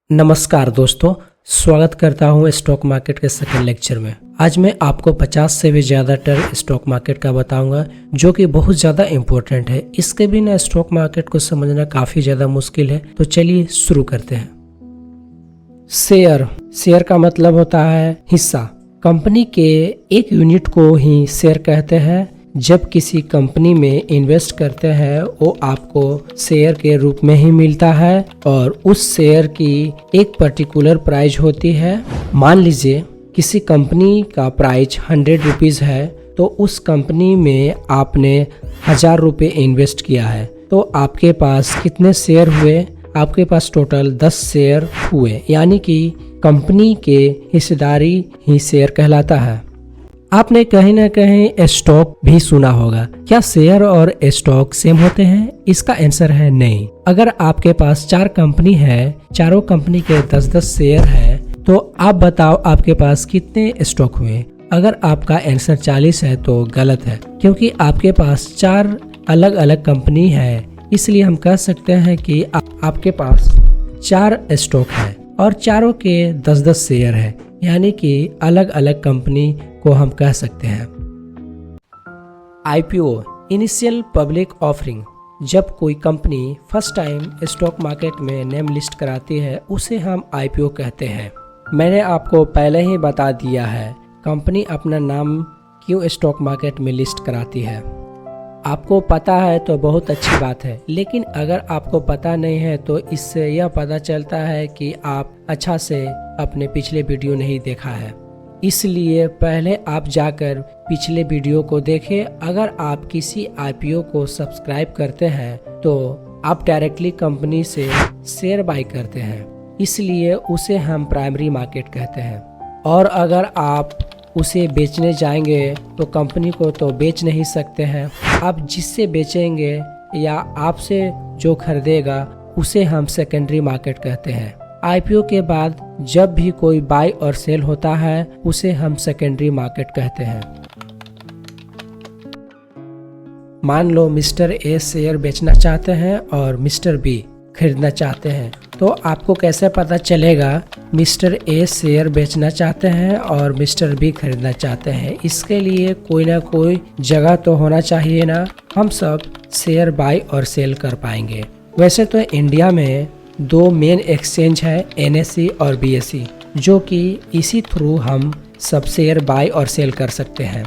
नमस्कार दोस्तों, स्वागत करता हूं स्टॉक मार्केट के सेकंड लेक्चर में। आज मैं आपको 50 से भी ज़्यादा टर्म स्टॉक मार्केट का बताऊंगा जो कि बहुत ज़्यादा इम्पोर्टेंट है। इसके बिना स्टॉक मार्केट को समझना काफ़ी ज़्यादा मुश्किल है। तो चलिए शुरू करते हैं। शेयर का मतलब होता है हिस्सा। कंपनी के एक यूनिट को ही शेयर कहते हैं। जब किसी कंपनी में इन्वेस्ट करते हैं वो आपको शेयर के रूप में ही मिलता है और उस शेयर की एक पर्टिकुलर प्राइस होती है। मान लीजिए किसी कंपनी का प्राइस 100 रुपीज़ है, तो उस कंपनी में आपने 1000 रुपये इन्वेस्ट किया है, तो आपके पास कितने शेयर हुए? आपके पास टोटल 10 शेयर हुए, यानी कि कंपनी के हिस्सेदारी ही शेयर कहलाता है। आपने कहीं ना कहीं स्टॉक भी सुना होगा। क्या शेयर और स्टॉक सेम होते हैं? इसका आंसर है नहीं। अगर आपके पास 4 कंपनी है, चारों कंपनी के 10-10 शेयर है, तो आप बताओ आपके पास कितने स्टॉक हुए? अगर आपका आंसर 40 है तो गलत है, क्योंकि आपके पास 4 अलग अलग कंपनी है। इसलिए हम कह सकते हैं कि आपके पास 4 स्टॉक है और चारों के 10-10 शेयर है, यानी कि अलग अलग कंपनी को हम कह सकते हैं। IPO initial public offering. जब कोई company first time stock market में नेम लिस्ट कराती है उसे हम IPO कहते हैं। मैंने आपको पहले ही बता दिया है कंपनी अपना नाम क्यों स्टॉक मार्केट में लिस्ट कराती है। आपको पता है तो बहुत अच्छी बात है, लेकिन अगर आपको पता नहीं है तो इससे यह पता चलता है कि आप अच्छा से अपने पिछले वीडियो नहीं देखा है। इसलिए पहले आप जाकर पिछले वीडियो को देखें। अगर आप किसी IPO को सब्सक्राइब करते हैं तो आप डायरेक्टली कंपनी से शेयर बाय करते हैं, इसलिए उसे हम प्राइमरी मार्केट कहते हैं। और अगर आप उसे बेचने जाएंगे तो कंपनी को तो बेच नहीं सकते हैं। आप जिससे बेचेंगे या आपसे जो खरीदेगा उसे हम सेकेंडरी मार्केट कहते हैं। IPO के बाद जब भी कोई बाय और सेल होता है उसे हम सेकेंडरी मार्केट कहते हैं। मान लो मिस्टर A शेयर बेचना चाहते हैं और मिस्टर B खरीदना चाहते हैं, तो आपको कैसे पता चलेगा मिस्टर A शेयर बेचना चाहते हैं और मिस्टर B खरीदना चाहते हैं? इसके लिए कोई ना कोई जगह तो होना चाहिए ना, हम सब शेयर बाय और सेल कर पाएंगे। वैसे तो इंडिया में 2 मेन एक्सचेंज है, NSE और BSE, जो कि इसी थ्रू हम सब शेयर बाय और सेल कर सकते हैं।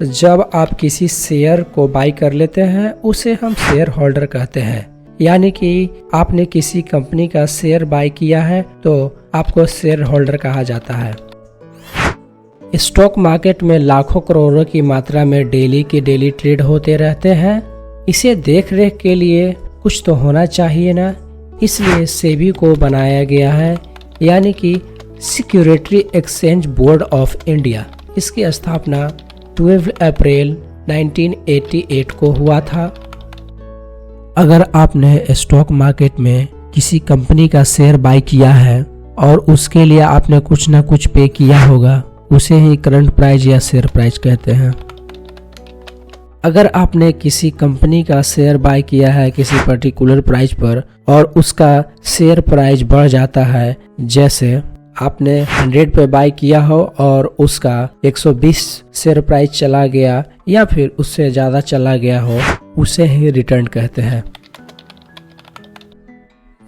जब आप किसी शेयर को बाय कर लेते हैं उसे हम शेयर होल्डर कहते हैं, यानी कि आपने किसी कंपनी का शेयर बाय किया है तो आपको शेयर होल्डर कहा जाता है। स्टॉक मार्केट में लाखों करोड़ों की मात्रा में डेली के डेली ट्रेड होते रहते हैं। इसे देख रेख के लिए कुछ तो होना चाहिए ना, इसलिए सेबी को बनाया गया है, यानी कि security exchange board of India. इसकी स्थापना 12 अप्रैल 1988 को हुआ था। अगर आपने स्टॉक मार्केट में किसी कंपनी का शेयर बाय किया है और उसके लिए आपने कुछ ना कुछ पे किया होगा, उसे ही करंट प्राइस या शेयर प्राइस कहते हैं। अगर आपने किसी कंपनी का शेयर बाय किया है किसी पर्टिकुलर प्राइस पर और उसका शेयर प्राइस बढ़ जाता है, जैसे आपने 100 पे बाय किया हो और उसका 120 शेयर प्राइस चला गया या फिर उससे ज़्यादा चला गया हो, उसे ही रिटर्न कहते हैं।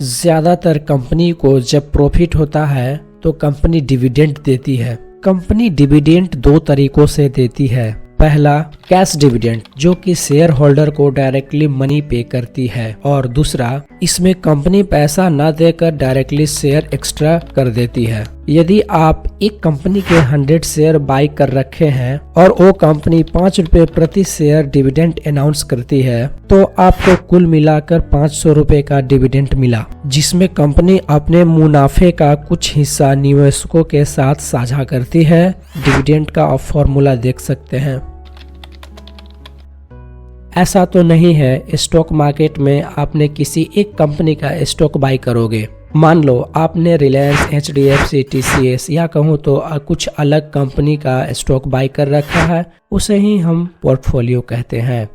ज़्यादातर कंपनी को जब प्रॉफिट होता है तो कंपनी डिविडेंड देती है। कंपनी डिविडेंड 2 तरीकों से देती है। पहला कैश डिविडेंड, जो कि शेयर होल्डर को डायरेक्टली मनी पे करती है, और दूसरा इसमें कंपनी पैसा न देकर डायरेक्टली शेयर एक्स्ट्रा कर देती है। यदि आप एक कंपनी के 100 शेयर बाय कर रखे हैं और वो कंपनी 5 रुपए प्रति शेयर डिविडेंड अनाउंस करती है, तो आपको कुल मिलाकर 500 रुपए का डिविडेंड मिला, जिसमें कंपनी अपने मुनाफे का कुछ हिस्सा निवेशकों के साथ साझा करती है। डिविडेंड का आप फॉर्मूला देख सकते हैं। ऐसा तो नहीं है स्टॉक मार्केट में आपने किसी एक कंपनी का स्टॉक बाय करोगे। मान लो आपने रिलायंस, HDFC, TCS या कहूँ तो कुछ अलग कंपनी का स्टॉक बाय कर रखा है, उसे ही हम पोर्टफोलियो कहते हैं।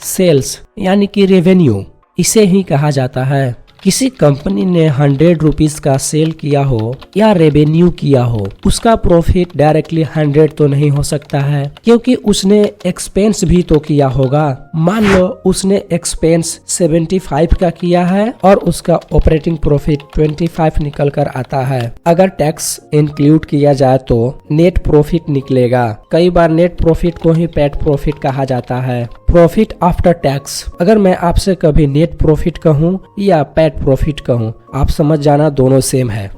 सेल्स यानी कि रेवेन्यू, इसे ही कहा जाता है किसी कंपनी ने 100 रुपीज का सेल किया हो या रेवेन्यू किया हो, उसका प्रॉफिट डायरेक्टली 100 तो नहीं हो सकता है, क्योंकि उसने एक्सपेंस भी तो किया होगा। मान लो उसने एक्सपेंस 75 का किया है और उसका ऑपरेटिंग प्रॉफिट 25 निकल कर आता है। अगर टैक्स इंक्लूड किया जाए तो नेट प्रॉफिट निकलेगा। कई बार नेट प्रॉफिट को ही पैट प्रॉफिट कहा जाता है, प्रॉफिट आफ्टर टैक्स। अगर मैं आपसे कभी नेट प्रॉफिट कहूँ या पैट प्रॉफिट कहूँ, आप समझ जाना दोनों सेम है।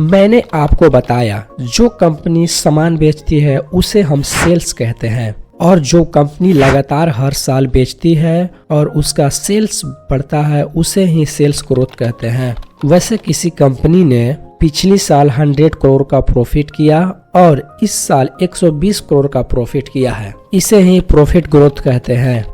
मैंने आपको बताया जो कंपनी सामान बेचती है उसे हम सेल्स कहते हैं, और जो कंपनी लगातार हर साल बेचती है और उसका सेल्स बढ़ता है उसे ही सेल्स ग्रोथ कहते हैं। वैसे किसी कंपनी ने पिछली साल 100 करोड़ का प्रॉफिट किया और इस साल 120 करोड़ का प्रॉफिट किया है, इसे ही प्रॉफिट ग्रोथ कहते हैं।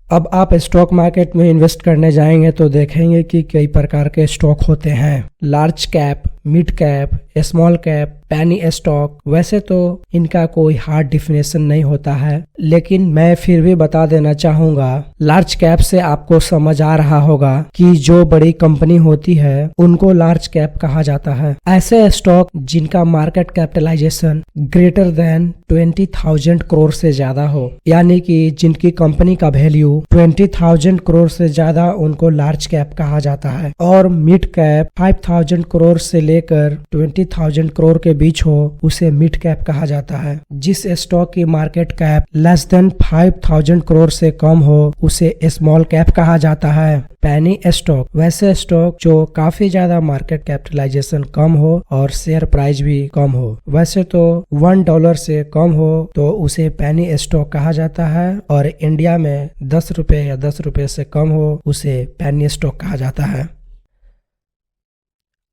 अब आप स्टॉक मार्केट में इन्वेस्ट करने जाएंगे तो देखेंगे कि कई प्रकार के स्टॉक होते हैं, large cap, mid cap, small cap, penny stock. वैसे तो इनका कोई हार्ड डिफिनेशन नहीं होता है, लेकिन मैं फिर भी बता देना चाहूंगा। लार्ज कैप से आपको समझ आ रहा होगा कि जो बड़ी कंपनी होती है उनको लार्ज कैप कहा जाता है। ऐसे स्टॉक जिनका market capitalisation greater than 20,000 crore से ज्यादा हो, यानी कि जिनकी कंपनी का वैल्यू 20,000 करोड़ से ज्यादा, उनको लार्ज कैप कहा जाता है। और मिड कैप 5,000 करोड़ से लेकर 20,000 करोड़ के बीच हो, उसे मिड कैप कहा जाता है। जिस स्टॉक की market cap less than 5,000 crore से कम हो, उसे स्मॉल कैप कहा जाता है। पेनी स्टॉक वैसे स्टॉक जो काफी ज्यादा मार्केट कैपिटलाइजेशन कम हो और शेयर प्राइस भी कम हो। वैसे तो $1 से कम हो तो उसे पेनी स्टॉक कहा जाता है, और इंडिया में 10 रुपए या 10 रुपए से कम हो उसे पेनी स्टॉक कहा जाता है।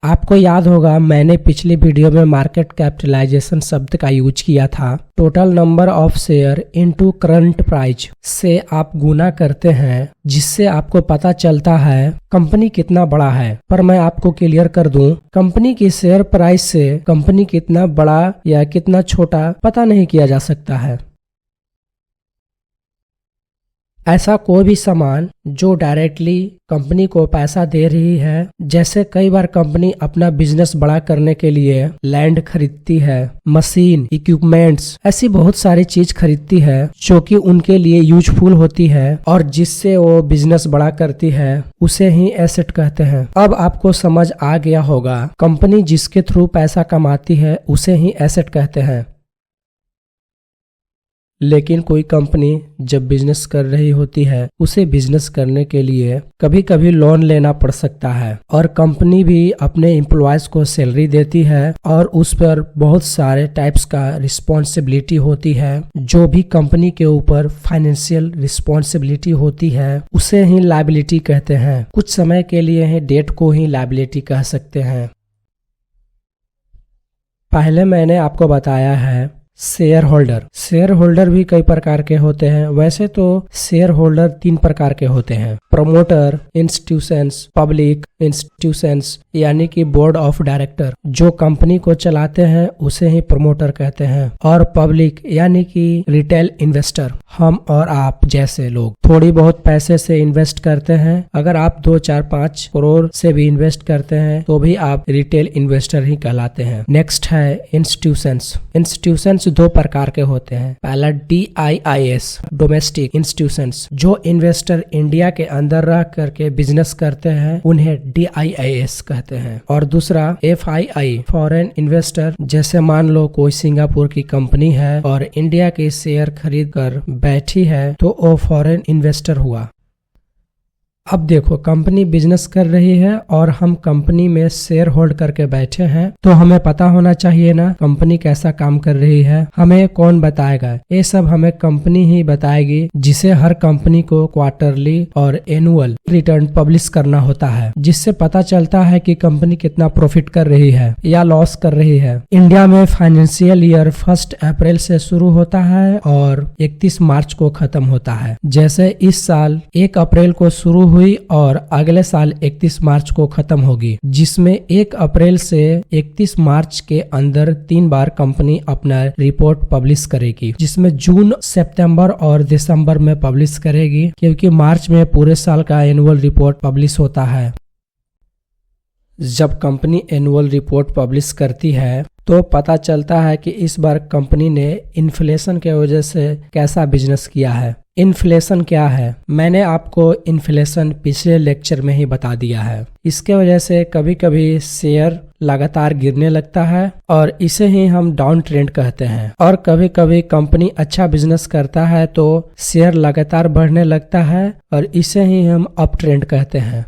आपको याद होगा मैंने पिछली वीडियो में मार्केट कैपिटलाइजेशन शब्द का यूज किया था। Total number of share into current price से आप गुना करते हैं, जिससे आपको पता चलता है कंपनी कितना बड़ा है। पर मैं आपको क्लियर कर दूं, कंपनी की शेयर प्राइस से कंपनी कितना बड़ा या कितना छोटा पता नहीं किया जा सकता है। ऐसा कोई भी सामान जो डायरेक्टली कंपनी को पैसा दे रही है, जैसे कई बार कंपनी अपना बिजनेस बड़ा करने के लिए लैंड खरीदती है, मशीन, इक्विपमेंट्स, ऐसी बहुत सारी चीज खरीदती है जो कि उनके लिए यूजफुल होती है और जिससे वो बिजनेस बड़ा करती है, उसे ही एसेट कहते हैं। अब आपको समझ आ गया होगा, कंपनी जिसके थ्रू पैसा कमाती है उसे ही एसेट कहते हैं। लेकिन कोई कंपनी जब बिजनेस कर रही होती है, उसे बिजनेस करने के लिए कभी कभी लोन लेना पड़ सकता है, और कंपनी भी अपने एम्प्लॉयज को सैलरी देती है और उस पर बहुत सारे टाइप्स का रिस्पॉन्सिबिलिटी होती है। जो भी कंपनी के ऊपर फाइनेंशियल रिस्पॉन्सिबिलिटी होती है उसे ही लायबिलिटी कहते हैं। कुछ समय के लिए ही डेट को ही लायबिलिटी कह सकते हैं। पहले मैंने आपको बताया है शेयर होल्डर भी कई प्रकार के होते हैं। वैसे तो शेयर होल्डर 3 प्रकार के होते हैं, प्रमोटर, इंस्टीट्यूशंस, पब्लिक इंस्टीट्यूशंस, यानी कि बोर्ड ऑफ डायरेक्टर जो कंपनी को चलाते हैं उसे ही प्रमोटर कहते हैं, और पब्लिक यानी कि रिटेल इन्वेस्टर, हम और आप जैसे लोग थोड़ी बहुत पैसे से इन्वेस्ट करते हैं। अगर आप 2, 4, 5 करोड़ से भी इन्वेस्ट करते हैं तो भी आप रिटेल इन्वेस्टर ही कहलाते हैं। नेक्स्ट है इंस्टीट्यूशंस 2 प्रकार के होते हैं। पहला DIIS, डोमेस्टिक इंस्टीट्यूशंस, जो इन्वेस्टर इंडिया के अंदर रह करके बिजनेस करते हैं उन्हें DIIS कहते हैं। और दूसरा FII, फॉरेन इन्वेस्टर, जैसे मान लो कोई सिंगापुर की कंपनी है और इंडिया के शेयर खरीद कर बैठी है तो वो फॉरेन इन्वेस्टर हुआ। अब देखो कंपनी बिजनेस कर रही है और हम कंपनी में शेयर होल्ड करके बैठे हैं, तो हमें पता होना चाहिए ना कंपनी कैसा काम कर रही है। हमें कौन बताएगा? ये सब हमें कंपनी ही बताएगी, जिसे हर कंपनी को क्वार्टरली और एनुअल रिटर्न पब्लिश करना होता है, जिससे पता चलता है कि कंपनी कितना प्रॉफिट कर रही है या लॉस कर रही है। इंडिया में फाइनेंशियल ईयर 1 अप्रैल से शुरू होता है और 31 मार्च को खत्म होता है। जैसे इस साल 1 अप्रैल को शुरू हुई और अगले साल 31 मार्च को खत्म होगी, जिसमें 1 अप्रैल से 31 मार्च के अंदर 3 बार कंपनी अपना रिपोर्ट पब्लिश करेगी, जिसमें जून, सितंबर और दिसंबर में पब्लिश करेगी, क्योंकि मार्च में पूरे साल का एनुअल रिपोर्ट पब्लिश होता है। जब कंपनी एनुअल रिपोर्ट पब्लिश करती है तो पता चलता है कि इस बार कंपनी ने इन्फ्लेशन के वजह से कैसा बिजनेस किया है। इन्फ्लेशन क्या है? मैंने आपको इन्फ्लेशन पिछले लेक्चर में ही बता दिया है। इसके वजह से कभी कभी शेयर लगातार गिरने लगता है और इसे ही हम डाउन ट्रेंड कहते हैं, और कभी कभी कंपनी अच्छा बिजनेस करता है तो शेयर लगातार बढ़ने लगता है और इसे ही हम अप ट्रेंड कहते हैं।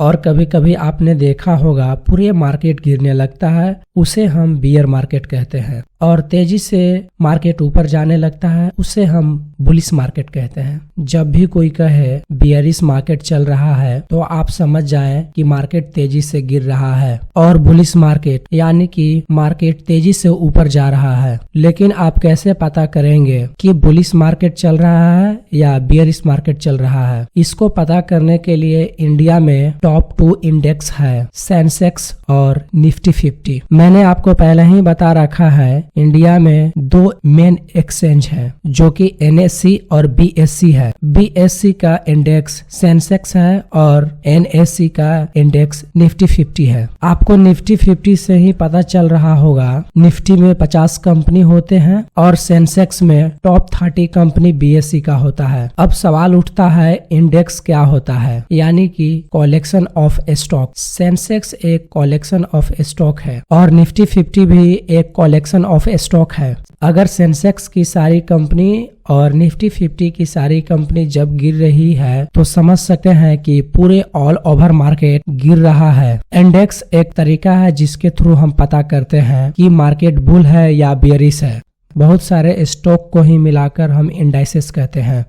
और कभी कभी आपने देखा होगा पूरे मार्केट गिरने लगता है, उसे हम बियर मार्केट कहते हैं, और तेजी से मार्केट ऊपर जाने लगता है, उसे हम बुलिश मार्केट कहते हैं। जब भी कोई कहे बियरिश मार्केट चल रहा है तो आप समझ जाएं कि मार्केट तेजी से गिर रहा है, और बुलिश मार्केट यानी कि मार्केट तेजी से ऊपर जा रहा है। लेकिन आप कैसे पता करेंगे कि बुलिश मार्केट चल रहा है या बियरिश मार्केट चल रहा है? इसको पता करने के लिए इंडिया में टॉप 2 इंडेक्स है, सेंसेक्स और निफ्टी 50। मैंने आपको पहले ही बता रखा है इंडिया में 2 मेन एक्सचेंज है जो कि NSE और BSE है। BSE का इंडेक्स सेंसेक्स है और NSE का इंडेक्स निफ्टी 50 है। आपको निफ्टी 50 से ही पता चल रहा होगा निफ्टी में 50 कंपनी होते हैं और सेंसेक्स में टॉप 30 कंपनी BSE का होता है। अब सवाल उठता है इंडेक्स क्या होता है, यानी कि कलेक्शन ऑफ स्टॉक। सेंसेक्स एक कलेक्शन ऑफ स्टॉक है और निफ्टी 50 भी एक कलेक्शन ऑफ स्टॉक है। अगर सेंसेक्स की सारी कंपनी और निफ्टी 50 की सारी कंपनी जब गिर रही है तो समझ सकते हैं कि पूरे ऑल ओवर मार्केट गिर रहा है। इंडेक्स एक तरीका है जिसके थ्रू हम पता करते हैं कि मार्केट बुल है या बेयरिश है। बहुत सारे स्टॉक को ही मिलाकर हम इंडाइसेस कहते हैं।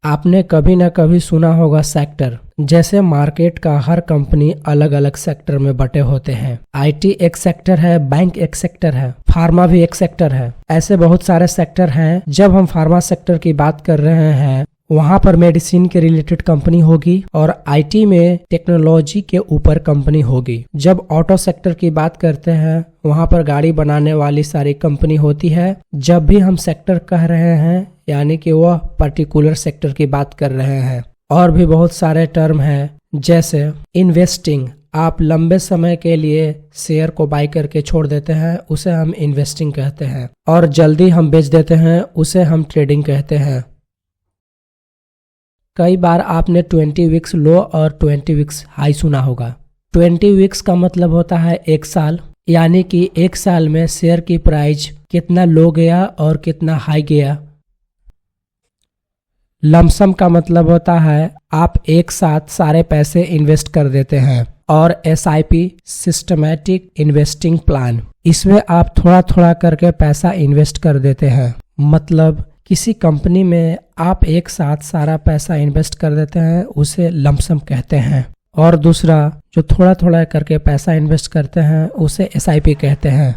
आपने कभी ना कभी सुना होगा सेक्टर। जैसे मार्केट का हर कंपनी अलग अलग सेक्टर में बटे होते हैं। IT एक सेक्टर है, बैंक एक सेक्टर है, फार्मा भी एक सेक्टर है। ऐसे बहुत सारे सेक्टर हैं। जब हम फार्मा सेक्टर की बात कर रहे हैं वहां पर मेडिसिन के रिलेटेड कंपनी होगी और IT में टेक्नोलॉजी के ऊपर कंपनी होगी। जब ऑटो सेक्टर की बात करते हैं वहां पर गाड़ी बनाने वाली सारी कंपनी होती है। जब भी हम सेक्टर कह रहे हैं यानी कि वह पर्टिकुलर सेक्टर की बात कर रहे हैं। और भी बहुत सारे टर्म हैं जैसे इन्वेस्टिंग। आप लंबे समय के लिए शेयर को बाय करके छोड़ देते हैं, उसे हम इन्वेस्टिंग कहते हैं, और जल्दी हम बेच देते हैं, उसे हम ट्रेडिंग कहते हैं। कई बार आपने 20 वीक्स लो और 20 वीक्स हाई सुना होगा। 20 वीक्स का मतलब होता है 1 साल, यानी कि 1 साल में शेयर की प्राइस कितना लो गया और कितना हाई गया। लमसम का मतलब होता है आप एक साथ सारे पैसे इन्वेस्ट कर देते हैं, और SIP सिस्टमैटिक इन्वेस्टिंग प्लान, इसमें आप थोड़ा थोड़ा करके पैसा इन्वेस्ट कर देते हैं। मतलब किसी कंपनी में आप एक साथ सारा पैसा इन्वेस्ट कर देते हैं, उसे लमसम कहते हैं। और दूसरा जो थोड़ा थोड़ा करके पैसा इन्वेस्ट करते हैं उसे SIP कहते हैं।